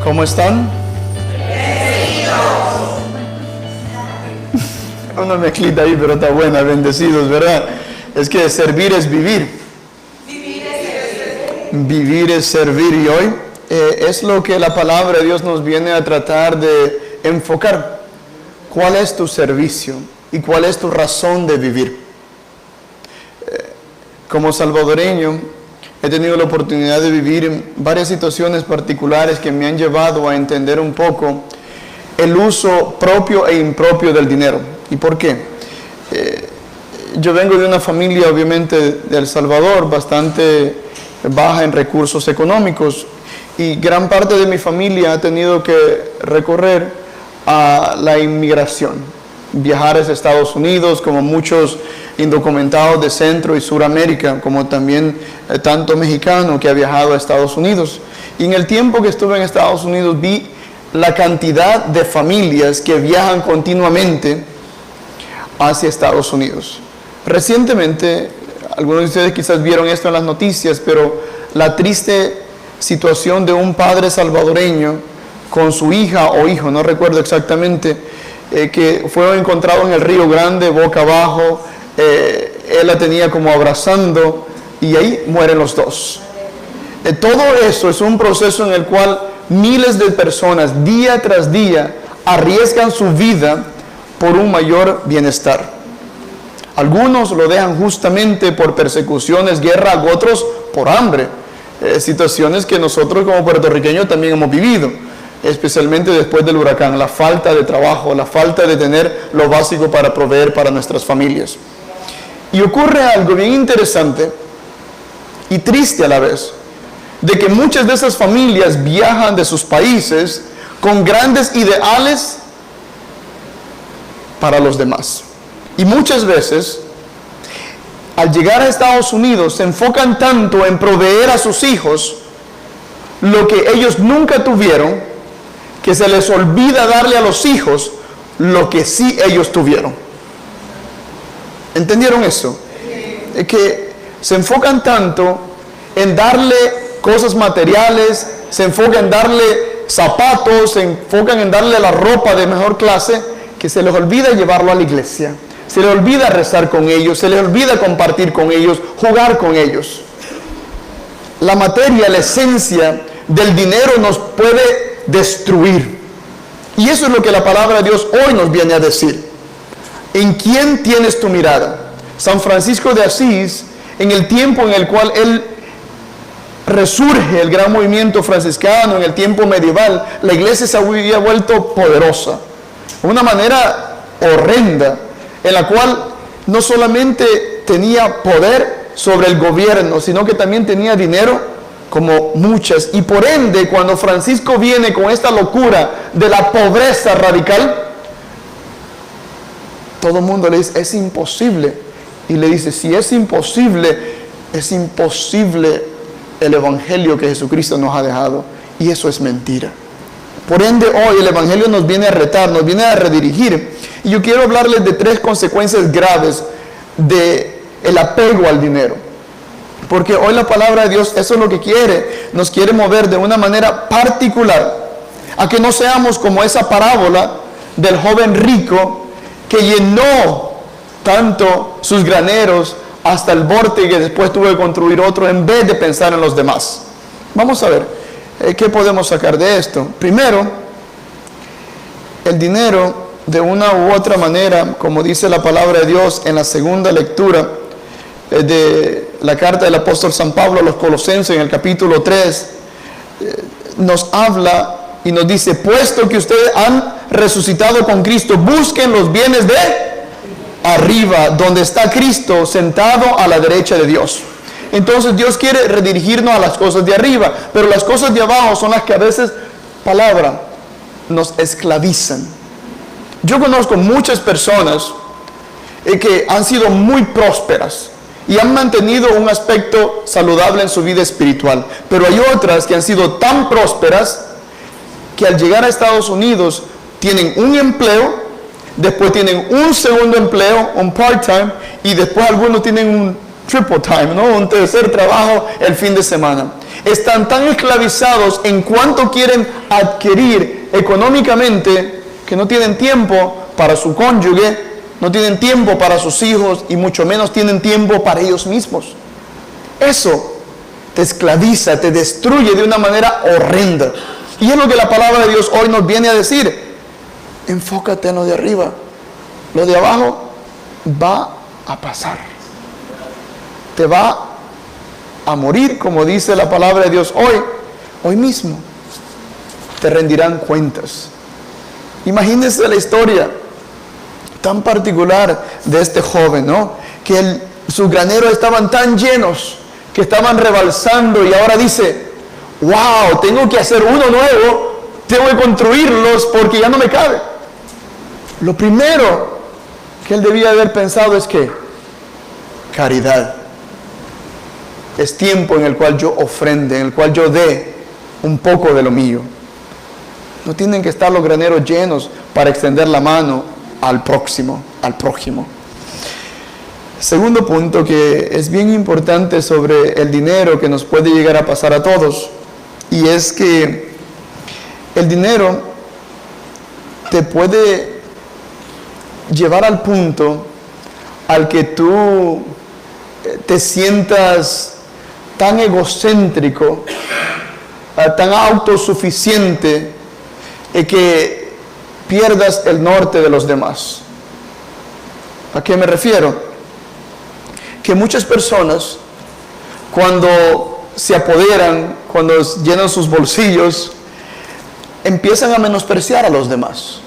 ¿Cómo están? Una mezclita ahí, pero está buena, bendecidos, ¿verdad? Es que servir es vivir. Vivir es servir. Y hoy es lo que la palabra de Dios nos viene a tratar de enfocar. ¿Cuál es tu servicio? ¿Y cuál es tu razón de vivir? Como salvadoreño, he tenido la oportunidad de vivir en varias situaciones particulares que me han llevado a entender un poco el uso propio e impropio del dinero. ¿Y por qué? Yo vengo de una familia, obviamente, de El Salvador, bastante baja en recursos económicos, y gran parte de mi familia ha tenido que recorrer a la inmigración, viajar a Estados Unidos, como muchos indocumentados de Centro y Suramérica, como también tanto mexicano que ha viajado a Estados Unidos. Y en el tiempo que estuve en Estados Unidos vi la cantidad de familias que viajan continuamente hacia Estados Unidos. Recientemente, algunos de ustedes quizás vieron esto en las noticias, pero la triste situación de un padre salvadoreño con su hija o hijo, no recuerdo exactamente, que fue encontrado en el Río Grande, boca abajo. Él la tenía como abrazando y ahí mueren los dos. Todo eso es un proceso en el cual miles de personas día tras día arriesgan su vida por un mayor bienestar. Algunos lo dejan justamente por persecuciones, guerra, otros por hambre. Situaciones que nosotros como puertorriqueños también hemos vivido, especialmente después del huracán, la falta de trabajo, la falta de tener lo básico para proveer para nuestras familias. Y ocurre algo bien interesante y triste a la vez, de que muchas de esas familias viajan de sus países con grandes ideales para los demás. Y muchas veces, al llegar a Estados Unidos, se enfocan tanto en proveer a sus hijos lo que ellos nunca tuvieron, que se les olvida darle a los hijos lo que sí ellos tuvieron. ¿Entendieron eso? Es que se enfocan tanto en darle cosas materiales, se enfocan en darle zapatos, se enfocan en darle la ropa de mejor clase, que se les olvida llevarlo a la iglesia, se les olvida rezar con ellos, se les olvida compartir con ellos, jugar con ellos. La materia, la esencia del dinero nos puede destruir. Y eso es lo que la palabra de Dios hoy nos viene a decir. ¿En quién tienes tu mirada? San Francisco de Asís, en el tiempo en el cual él resurge el gran movimiento franciscano, en el tiempo medieval, la iglesia se había vuelto poderosa, de una manera horrenda, en la cual no solamente tenía poder sobre el gobierno, sino que también tenía dinero como muchas. Y por ende, cuando Francisco viene con esta locura de la pobreza radical, todo el mundo le dice, es imposible. Y le dice, si es imposible el evangelio que Jesucristo nos ha dejado. Y eso es mentira. Por ende, hoy el evangelio nos viene a retar, nos viene a redirigir. Y yo quiero hablarles de 3 consecuencias graves del apego al dinero. Porque hoy la palabra de Dios, eso es lo que quiere. Nos quiere mover de una manera particular a que no seamos como esa parábola del joven rico que llenó tanto sus graneros hasta el borde que después tuvo que construir otro en vez de pensar en los demás. Vamos a ver qué podemos sacar de esto. Primero, el dinero de una u otra manera, como dice la palabra de Dios en la segunda lectura de la carta del apóstol San Pablo a los Colosenses en el capítulo 3, nos habla y nos dice, puesto que ustedes han resucitado con Cristo, busquen los bienes de arriba, donde está Cristo sentado a la derecha de Dios. Entonces Dios quiere redirigirnos a las cosas de arriba, pero las cosas de abajo son las que a veces, nos esclavizan. Yo conozco muchas personas que han sido muy prósperas y han mantenido un aspecto saludable en su vida espiritual, pero hay otras que han sido tan prósperas que al llegar a Estados Unidos tienen un empleo, después tienen un segundo empleo, un part-time, y después algunos tienen un triple time, ¿no? Un tercer trabajo el fin de semana. Están tan esclavizados en cuanto quieren adquirir económicamente que no tienen tiempo para su cónyuge, no tienen tiempo para sus hijos y mucho menos tienen tiempo para ellos mismos. Eso te esclaviza, te destruye de una manera horrenda. Y es lo que la palabra de Dios hoy nos viene a decir. Enfócate en lo de arriba. Lo de abajo va a pasar. Te va a morir, como dice la palabra de Dios hoy mismo. Te rendirán cuentas. Imagínense la historia tan particular de este joven, ¿no? Que sus graneros estaban tan llenos que estaban rebalsando y ahora dice, wow, tengo que hacer uno nuevo, tengo que construirlos porque ya no me cabe. Lo primero que él debía haber pensado es que caridad. Es tiempo en el cual yo ofrende, en el cual yo dé un poco de lo mío. No tienen que estar los graneros llenos para extender la mano al próximo, al prójimo. Segundo punto que es bien importante sobre el dinero que nos puede llegar a pasar a todos, y es que el dinero te puede llevar al punto al que tú te sientas tan egocéntrico, tan autosuficiente, que pierdas el norte de los demás. ¿A qué me refiero? Que muchas personas, cuando se apoderan, cuando llenan sus bolsillos, empiezan a menospreciar a los demás.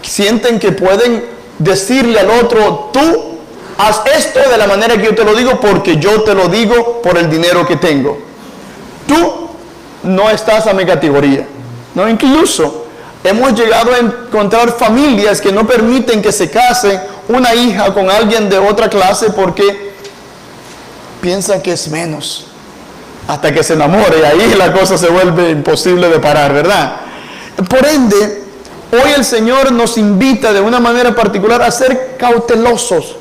Sienten que pueden decirle al otro, tú haz esto de la manera que yo te lo digo porque yo te lo digo por el dinero que tengo. Tú no estás a mi categoría. No, incluso hemos llegado a encontrar familias que no permiten que se case una hija con alguien de otra clase porque piensan que es menos. Hasta que se enamore y ahí la cosa se vuelve imposible de parar, ¿verdad? Por ende, hoy el Señor nos invita de una manera particular a ser cautelosos.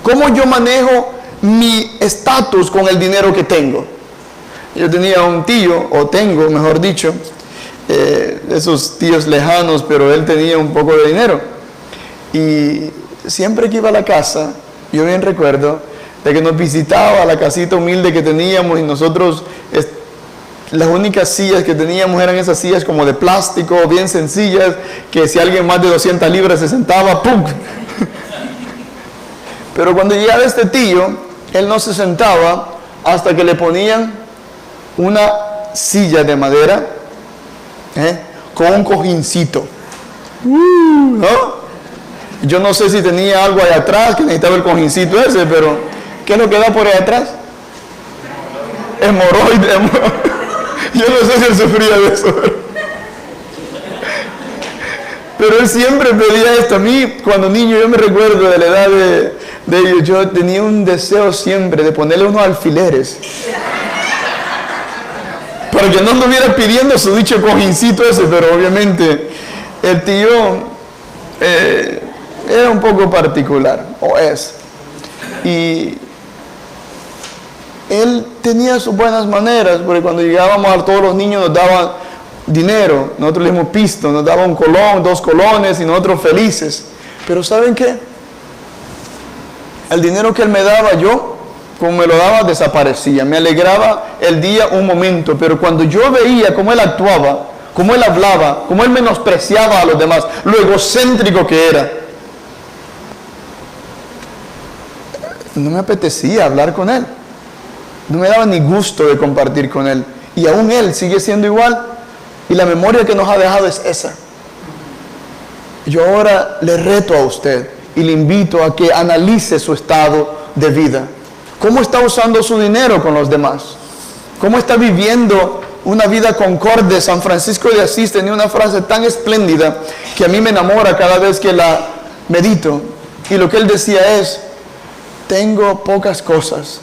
¿Cómo yo manejo mi estatus con el dinero que tengo? Yo tenía un tío, o tengo, mejor dicho, esos tíos lejanos, pero él tenía un poco de dinero. Y siempre que iba a la casa, yo bien recuerdo de que nos visitaba a la casita humilde que teníamos y nosotros, las únicas sillas que teníamos eran esas sillas como de plástico, bien sencillas, que si alguien más de 200 libras se sentaba, ¡pum! Pero cuando llegaba este tío, él no se sentaba hasta que le ponían una silla de madera, con un cojincito. ¿No? Yo no sé si tenía algo ahí atrás que necesitaba el cojincito ese, pero ¿qué es lo que da por ahí atrás? Hemorroides. Yo no sé si él sufría de eso. Pero él siempre pedía esto. A mí, cuando niño, yo me recuerdo de la edad de ellos, yo tenía un deseo siempre de ponerle unos alfileres. Para que no anduviera pidiendo su dicho cojincito ese, pero obviamente el tío era un poco particular, o es. Y él tenía sus buenas maneras, porque cuando llegábamos a todos los niños nos daban dinero, nosotros le dimos pisto, nos daban un colón, 2 colones y nosotros felices. Pero ¿saben qué? El dinero que él me daba, yo, como me lo daba, desaparecía. Me alegraba el día un momento, pero cuando yo veía cómo él actuaba, cómo él hablaba, cómo él menospreciaba a los demás, lo egocéntrico que era, no me apetecía hablar con él. No me daba ni gusto de compartir con él. Y aún él sigue siendo igual. Y la memoria que nos ha dejado es esa. Yo ahora le reto a usted y le invito a que analice su estado de vida. ¿Cómo está usando su dinero con los demás? ¿Cómo está viviendo una vida concorde? San Francisco de Asís tenía una frase tan espléndida que a mí me enamora cada vez que la medito. Y lo que él decía es, tengo pocas cosas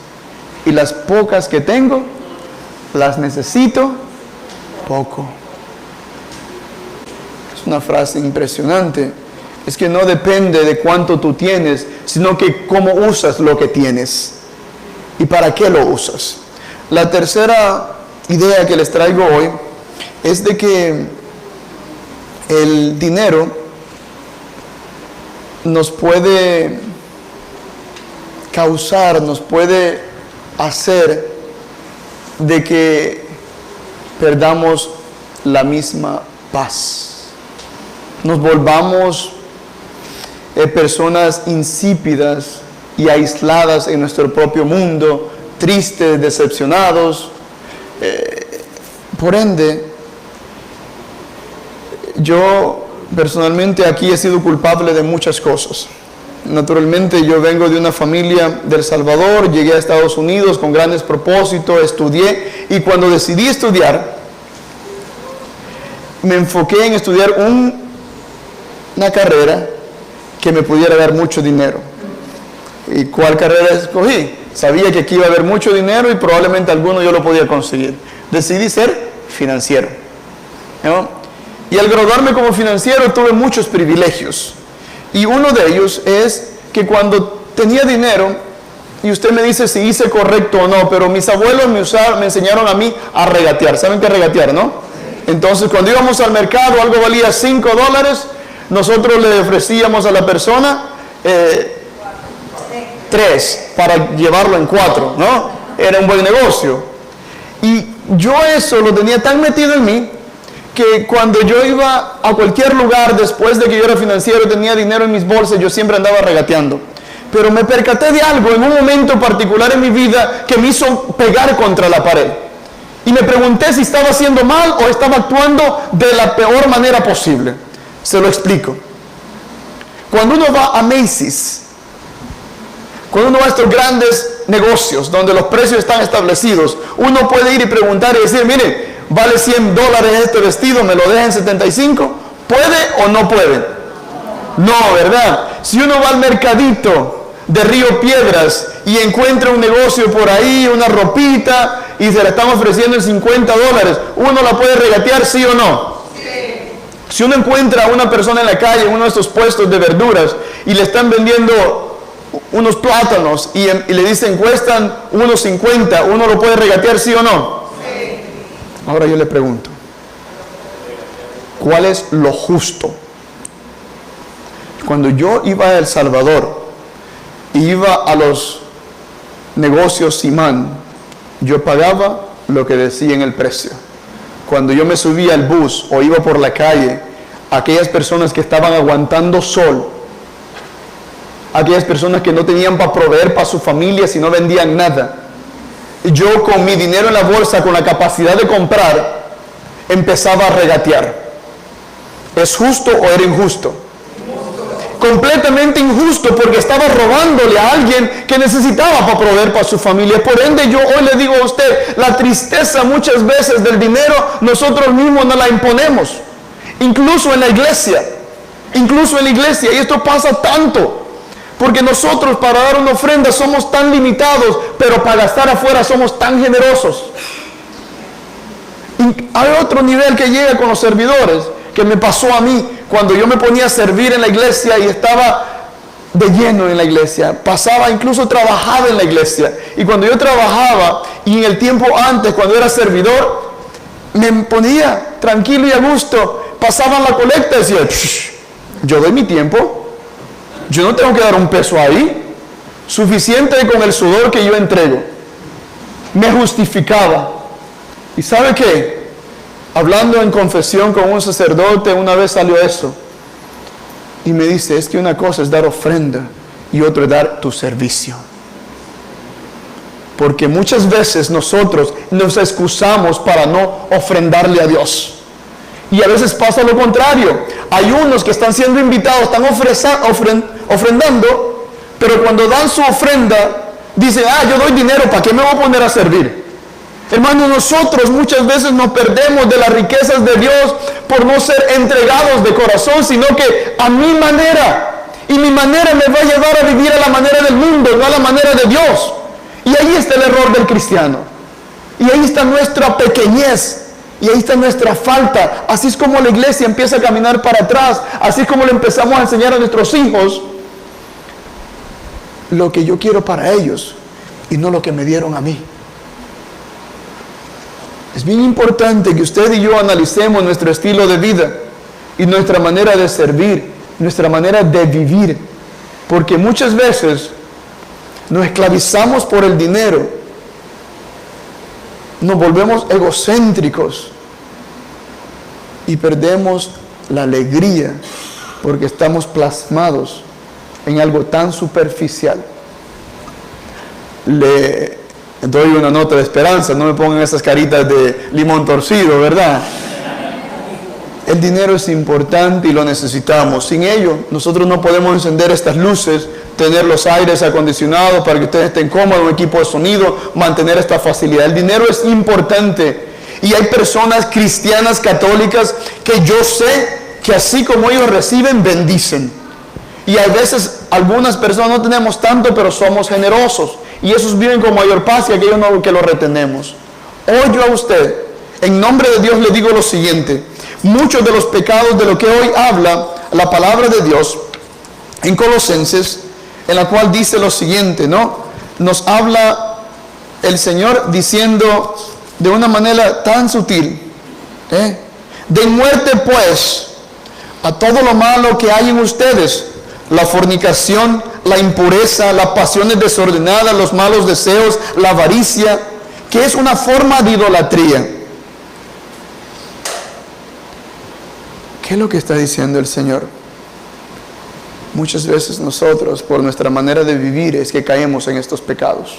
y las pocas que tengo las necesito poco. Es una frase impresionante. Es que no depende de cuánto tú tienes, sino que cómo usas lo que tienes y para qué lo usas. La tercera idea que les traigo hoy es de que el dinero nos puede causar, nos puede hacer de que perdamos la misma paz. Nos volvamos personas insípidas y aisladas en nuestro propio mundo, tristes, decepcionados. Por ende, yo personalmente aquí he sido culpable de muchas cosas. Naturalmente yo vengo de una familia del Salvador, llegué a Estados Unidos con grandes propósitos, estudié, y cuando decidí estudiar, me enfoqué en estudiar una carrera que me pudiera dar mucho dinero. ¿Y cuál carrera escogí? Sabía que aquí iba a haber mucho dinero y probablemente alguno yo lo podía conseguir. Decidí ser financiero, ¿no? Y al graduarme como financiero tuve muchos privilegios. Y uno de ellos es que cuando tenía dinero, y usted me dice si hice correcto o no, pero mis abuelos me enseñaron a mí a regatear. ¿Saben qué es regatear, no? Entonces cuando íbamos al mercado, algo valía $5, nosotros le ofrecíamos a la persona 3 para llevarlo en 4, ¿no? Era un buen negocio. Y yo eso lo tenía tan metido en mí que cuando yo iba a cualquier lugar después de que yo era financiero, tenía dinero en mis bolsas, yo siempre andaba regateando. Pero me percaté de algo en un momento particular en mi vida que me hizo pegar contra la pared. Y me pregunté si estaba haciendo mal o estaba actuando de la peor manera posible. Se lo explico. Cuando uno va a Macy's, cuando uno va a estos grandes negocios donde los precios están establecidos, uno puede ir y preguntar y decir, mire, vale $100 este vestido, me lo dejan $75. ¿Puede o no puede? No, ¿verdad? Si uno va al mercadito de Río Piedras y encuentra un negocio por ahí, una ropita, y se la están ofreciendo en $50, ¿uno la puede regatear, sí o no? Sí. Si uno encuentra a una persona en la calle, en uno de estos puestos de verduras, y le están vendiendo unos plátanos y le dicen cuestan $1.50, ¿uno lo puede regatear, sí o no? Sí. Ahora yo le pregunto, ¿cuál es lo justo? Cuando yo iba a El Salvador, iba a los negocios Simán, yo pagaba lo que decía en el precio. Cuando yo me subía al bus o iba por la calle, aquellas personas que estaban aguantando sol, aquellas personas que no tenían para proveer para su familia si no vendían nada, yo con mi dinero en la bolsa, con la capacidad de comprar, empezaba a regatear. ¿Es justo o era injusto? Completamente injusto, porque estaba robándole a alguien que necesitaba para proveer para su familia. Por ende, yo hoy le digo a usted, la tristeza muchas veces del dinero nosotros mismos nos la imponemos, incluso en la iglesia, y esto pasa tanto, porque nosotros para dar una ofrenda somos tan limitados, pero para gastar afuera somos tan generosos. Y hay otro nivel que llega con los servidores, que me pasó a mí cuando yo me ponía a servir en la iglesia y estaba de lleno en la iglesia. Pasaba, incluso trabajaba en la iglesia. Y cuando yo trabajaba, y en el tiempo antes, cuando era servidor, me ponía tranquilo y a gusto. Pasaban la colecta y decía, yo doy mi tiempo. Yo no tengo que dar un peso ahí. Suficiente con el sudor que yo entrego. Me justificaba. ¿Y sabe qué? Hablando en confesión con un sacerdote, una vez salió eso. Y me dice, es que una cosa es dar ofrenda y otra es dar tu servicio. Porque muchas veces nosotros nos excusamos para no ofrendarle a Dios. Y a veces pasa lo contrario. Hay unos que están siendo invitados, están ofrendando, pero cuando dan su ofrenda, dicen, yo doy dinero, ¿para qué me voy a poner a servir? Hermanos, nosotros muchas veces nos perdemos de las riquezas de Dios por no ser entregados de corazón, sino que a mi manera, y mi manera me va a llevar a vivir a la manera del mundo, no a la manera de Dios. Y ahí está el error del cristiano, y ahí está nuestra pequeñez, y ahí está nuestra falta. Así es como la iglesia empieza a caminar para atrás, así es como le empezamos a enseñar a nuestros hijos lo que yo quiero para ellos y no lo que me dieron a mí. Es bien importante que usted y yo analicemos nuestro estilo de vida y nuestra manera de servir, nuestra manera de vivir, porque muchas veces nos esclavizamos por el dinero, nos volvemos egocéntricos y perdemos la alegría porque estamos plasmados en algo tan superficial. Le doy una nota de esperanza, no me pongan esas caritas de limón torcido, ¿verdad? El dinero es importante y lo necesitamos. Sin ello, nosotros no podemos encender estas luces, tener los aires acondicionados para que ustedes estén cómodos, un equipo de sonido, mantener esta facilidad. El dinero es importante. Y hay personas cristianas, católicas, que yo sé que así como ellos reciben, bendicen. Y a veces algunas personas no tenemos tanto, pero somos generosos. Y esos viven con mayor paz y aquellos no, que lo retenemos. Hoy yo a usted, en nombre de Dios, le digo lo siguiente. Muchos de los pecados de lo que hoy habla la palabra de Dios en Colosenses, en la cual dice lo siguiente, ¿no? Nos habla el Señor diciendo de una manera tan sutil, de muerte pues a todo lo malo que hay en ustedes, la fornicación, la impureza, las pasiones desordenadas, los malos deseos, la avaricia, que es una forma de idolatría. ¿Qué es lo que está diciendo el Señor? Muchas veces nosotros, por nuestra manera de vivir, es que caemos en estos pecados,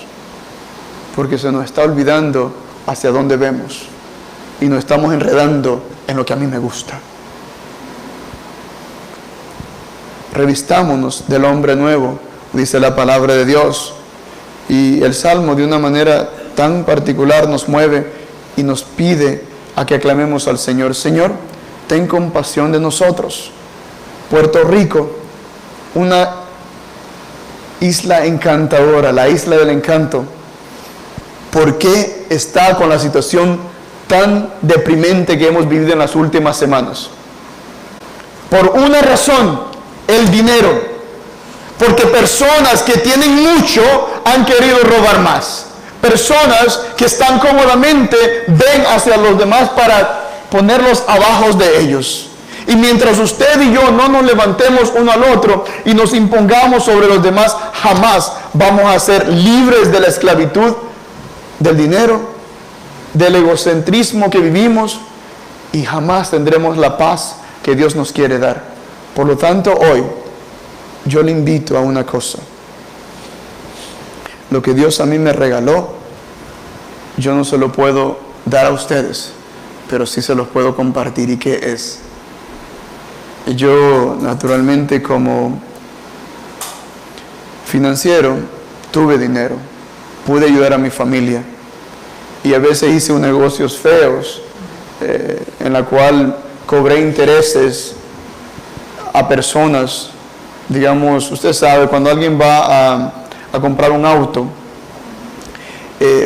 porque se nos está olvidando hacia dónde vemos y nos estamos enredando en lo que a mí me gusta. Revistámonos del hombre nuevo, dice la palabra de Dios, y el Salmo de una manera tan particular nos mueve y nos pide a que aclamemos al Señor. Señor, ten compasión de nosotros. Puerto Rico, una isla encantadora, la isla del encanto. ¿Por qué está con la situación tan deprimente que hemos vivido en las últimas semanas? Por una razón, el dinero. Porque personas que tienen mucho han querido robar más. Personas que están cómodamente ven hacia los demás para ponerlos abajo de ellos. Y mientras usted y yo no nos levantemos uno al otro y nos impongamos sobre los demás, jamás vamos a ser libres de la esclavitud del dinero, del egocentrismo que vivimos, y jamás tendremos la paz que Dios nos quiere dar. Por lo tanto, hoy yo le invito a una cosa. Lo que Dios a mí me regaló, yo no se lo puedo dar a ustedes, pero sí se los puedo compartir. ¿Y qué es? Yo, naturalmente, como financiero, tuve dinero, pude ayudar a mi familia, y a veces hice negocios feos, en la cual cobré intereses a personas. Digamos, usted sabe, cuando alguien va a comprar un auto,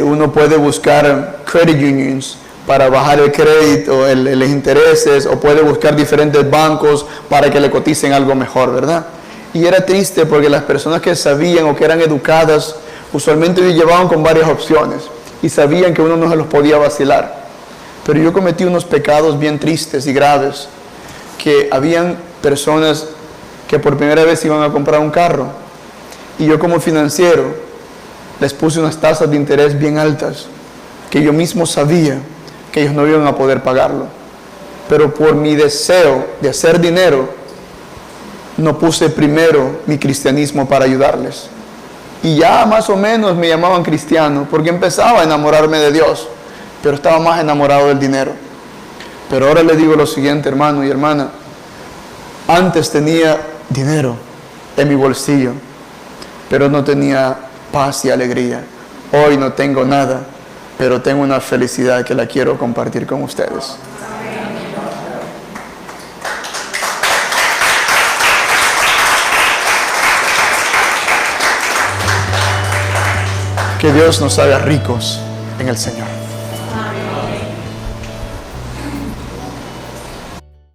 uno puede buscar credit unions para bajar el crédito, los intereses, o puede buscar diferentes bancos para que le coticen algo mejor, ¿verdad? Y era triste porque las personas que sabían o que eran educadas, usualmente llevaban con varias opciones y sabían que uno no se los podía vacilar. Pero yo cometí unos pecados bien tristes y graves, que habían personas que por primera vez iban a comprar un carro, y yo como financiero les puse unas tasas de interés bien altas, que yo mismo sabía que ellos no iban a poder pagarlo, pero por mi deseo de hacer dinero, no puse primero mi cristianismo para ayudarles, y ya más o menos me llamaban cristiano, porque empezaba a enamorarme de Dios, pero estaba más enamorado del dinero. Pero ahora le digo lo siguiente, hermano y hermana, antes tenía dinero en mi bolsillo, pero no tenía paz y alegría. Hoy no tengo nada, pero tengo una felicidad que la quiero compartir con ustedes. Que Dios nos haga ricos en el Señor.